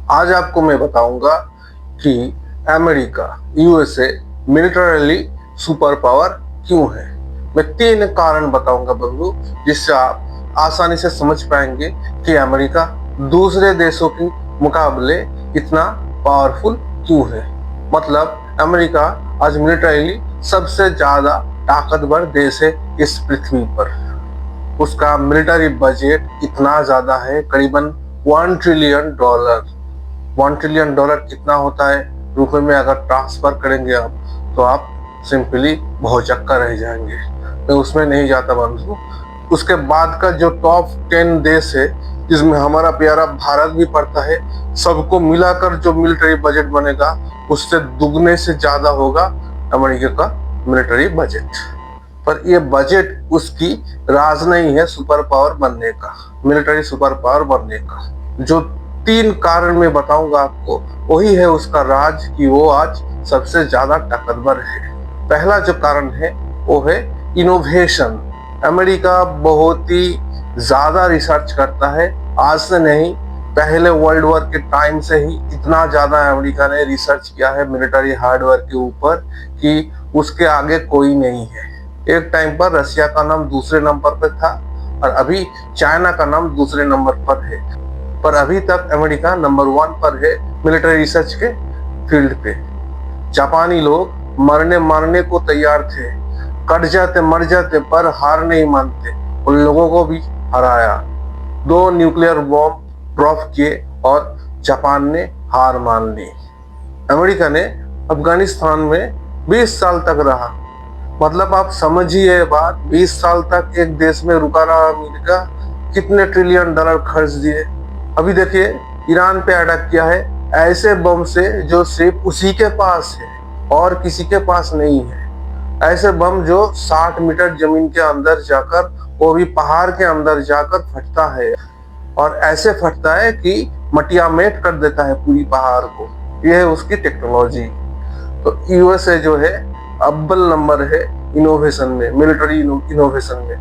आज आपको मैं बताऊंगा कि America USA militarily super power क्यों है। मैं 3 कारण बताऊंगा बंधु, जिससे आप आसानी से समझ पाएंगे कि अमेरिका दूसरे देशों के मुकाबले इतना पावरफुल क्यों है। मतलब अमेरिका आज मिलिटरली सबसे ज्यादा ताकतवर देश है इस पृथ्वी पर। उसका मिलिट्री बजट इतना ज्यादा है, करीबन $1 ट्रिलियन। $1 ट्रिलियन कितना होता है रुपए में अगर ट्रांसफर करेंगे आप, तो आप सिंपली भौचक्का रह जाएंगे। मैं उसमें नहीं जाता बंधु। उसके बाद का जो टॉप 10 देश है, जिसमें हमारा प्यारा भारत भी पड़ता है, सबको मिलाकर जो मिलिट्री बजट बनेगा उससे दुगने से ज्यादा होगा अमेरिका का मिलिट्री बजट। पर ये बजट उसकी राज नहीं है सुपर पावर बनने का, मिलिट्री सुपर पावर बनने का। जो 3 कारण मैं बताऊंगा आपको, वही है उसका राज कि वो आज सबसे ज्यादा ताकतवर है। पहला जो कारण है वो है इनोवेशन। अमेरिका बहुत ही ज्यादा रिसर्च करता है। आज से नहीं, पहले वर्ल्ड वॉर के टाइम से ही इतना ज्यादा अमेरिका ने रिसर्च किया है मिलिट्री हार्डवेयर के ऊपर कि उसके आगे कोई नहीं है। एक टाइम पर रशिया का नाम दूसरे नंबर पर था और अभी चाइना का नाम दूसरे नंबर पर है, पर अभी तक अमेरिका नंबर 1 पर है मिलिट्री रिसर्च के फील्ड पे। जापानी लोग मरने मारने को तैयार थे, कट जाते मर जाते, पर हार नहीं मानते। उन लोगों को भी हराया। 2 न्यूक्लियर बॉम्ब ड्रॉप किए और जापान ने हार मान ली। अमेरिका ने अफगानिस्तान में 20 साल तक रहा। मतलब आप समझिए बात, 20 साल तक एक देश में रुका रहा अमेरिका, कितने $1 ट्रिलियन खर्च दिए। अभी देखिए ईरान पे अटैक किया है ऐसे बम से जो सिर्फ उसी के पास है और किसी के पास नहीं है। ऐसे बम जो 60 मीटर जमीन के अंदर जाकर, वो भी पहाड़ के अंदर जाकर फटता है, और ऐसे फटता है कि मटियामेट कर देता है पूरी पहाड़ को। यह है उसकी टेक्नोलॉजी। तो यूएसए जो है अव्वल नंबर है इनोवेशन में, मिलिट्री इनोवेशन में।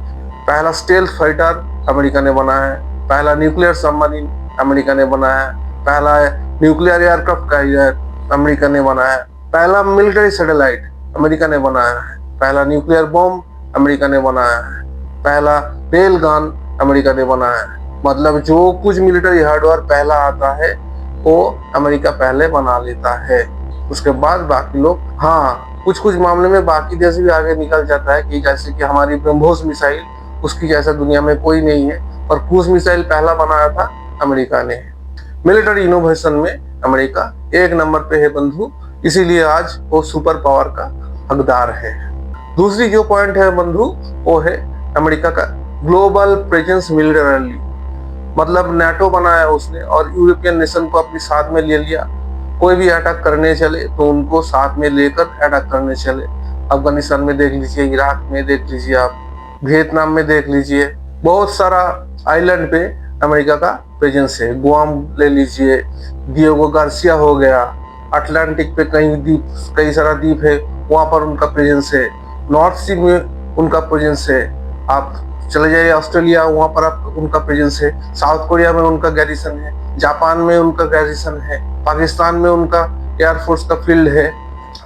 पहला स्टेल्थ फाइटर अमेरिका ने बनाया है, पहला न्यूक्लियर सबमरीन अमेरिका ने बनाया है, पहला न्यूक्लियर एयरक्राफ्ट कैरियर अमेरिका ने बनाया है, पहला मिलिट्री सैटेलाइट अमेरिका ने बनाया है, पहला न्यूक्लियर बॉम्ब अमेरिका ने बनाया है, पहला रेल गन अमेरिका ने बनाया है। मतलब जो कुछ मिलिट्री हार्डवेयर पहला आता है वो अमेरिका पहले बना लेता है। उसके बाद बाकी लोग, हाँ कुछ कुछ मामले में बाकी देश भी आगे निकल जाता है, कि जैसे कि हमारी ब्रह्मोस मिसाइल, उसकी जैसा दुनिया में कोई नहीं है, और क्रूज मिसाइल पहला बनाया था अमेरिका ने। मिलिट्री इनोवेशन में अमेरिका 1 नंबर पे है बंधु, इसीलिए आज वो सुपर पावर का हकदार है। दूसरी जो पॉइंट है बंधु, वो है अमेरिका का ग्लोबल प्रेजेंस मिलिटरली। मतलब नाटो बनाया उसने और यूरोपियन नेशन को अपने साथ में ले लिया। कोई भी अटैक करने चले तो उनको साथ में लेकर अटैक करने चले। अफगानिस्तान में देख लीजिए, इराक में देख लीजिए, आप वियतनाम में देख लीजिए, बहुत सारा आइलैंड पे अमेरिका का प्रेजेंस है। गुआम ले लीजिए, डिएगो गार्सिया हो गया, अटलांटिक पे कई सारा द्वीप है, वहां पर उनका प्रेजेंस है। नॉर्थ सी में उनका प्रेजेंस है। आप चले जाइए ऑस्ट्रेलिया, वहां पर आप उनका प्रेजेंस है। साउथ कोरिया में उनका गैरिसन है, जापान में उनका गैरिसन है, पाकिस्तान में उनका एयरफोर्स का फील्ड है,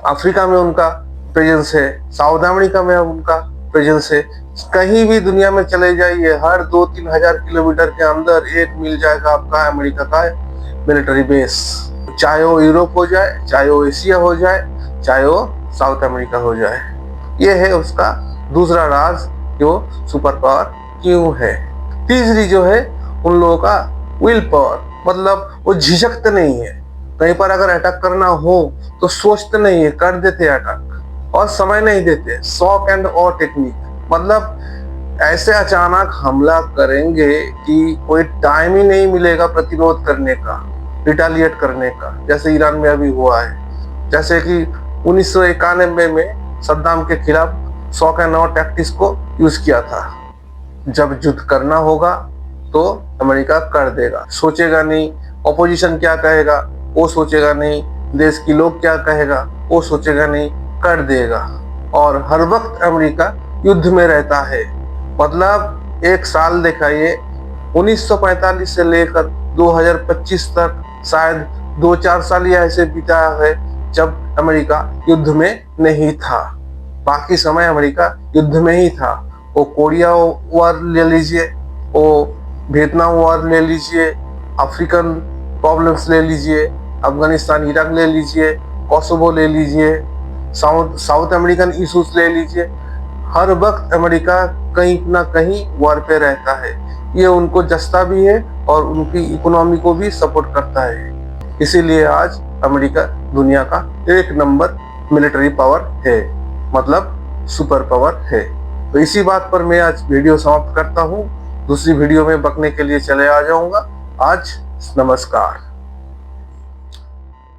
अफ्रीका में उनका प्रेजेंस है, साउथ अमेरिका में उनका प्रेजेंस है। कहीं भी दुनिया में चले जाइए, हर 2-3 हजार किलोमीटर के अंदर एक मिल जाएगा आपका अमेरिका का मिलिट्री बेस। चाहे वो यूरोप हो जाए, चाहे वो एशिया हो जाए, चाहे वो साउथ अमेरिका हो जाए। ये है उसका दूसरा राज कि वो सुपर पावर क्यों है। तीसरी जो है उन लोगों का विल पावर। मतलब वो झिझकते नहीं है, कहीं पर अगर अटैक करना हो तो सोचते नहीं है, कर देते अटैक, और समय नहीं देते। शॉक एंड ऑ टेक्निक, मतलब ऐसे अचानक हमला करेंगे कि कोई टाइम ही नहीं मिलेगा प्रतिरोध करने का, रिटालिएट करने का, जैसे ईरान में अभी हुआ है। जैसे कि 1991 में सद्दाम के खिलाफ शॉक एंड ऑ टैक्टिक्स को यूज किया था। जब युद्ध करना होगा तो अमेरिका कर देगा, सोचेगा नहीं ऑपोजिशन क्या कहेगा, वो सोचेगा नहीं देश की लोग क्या कहेगा, वो सोचेगा नहीं, कर देगा। और हर वक्त अमेरिका युद्ध में रहता है। मतलब 1 साल दिखाइए, 1945 से लेकर 2025 तक शायद 2-4 साल या ऐसे बिताया है जब अमेरिका युद्ध में नहीं था। बाकी समय अमेरिका युद्ध में ही था। वो कोरिया वॉर ले लीजिए, वो वियतनाम वॉर ले लीजिए, अफ्रीकन प्रॉब्लम्स ले लीजिए, अफगानिस्तान इराक ले लीजिए, कोसोवो ले लीजिए, साउथ अमेरिकन इशूज ले लीजिए। हर वक्त अमेरिका कहीं ना कहीं वॉर पे रहता है। ये उनको जचता भी है और उनकी इकोनॉमी को भी सपोर्ट करता है। इसीलिए आज अमेरिका दुनिया का 1 नंबर मिलिट्री पावर है, मतलब सुपर पावर है। तो इसी बात पर मैं आज वीडियो समाप्त करता हूँ। दूसरी वीडियो में बकने के लिए चले आ जाऊंगा। आज नमस्कार।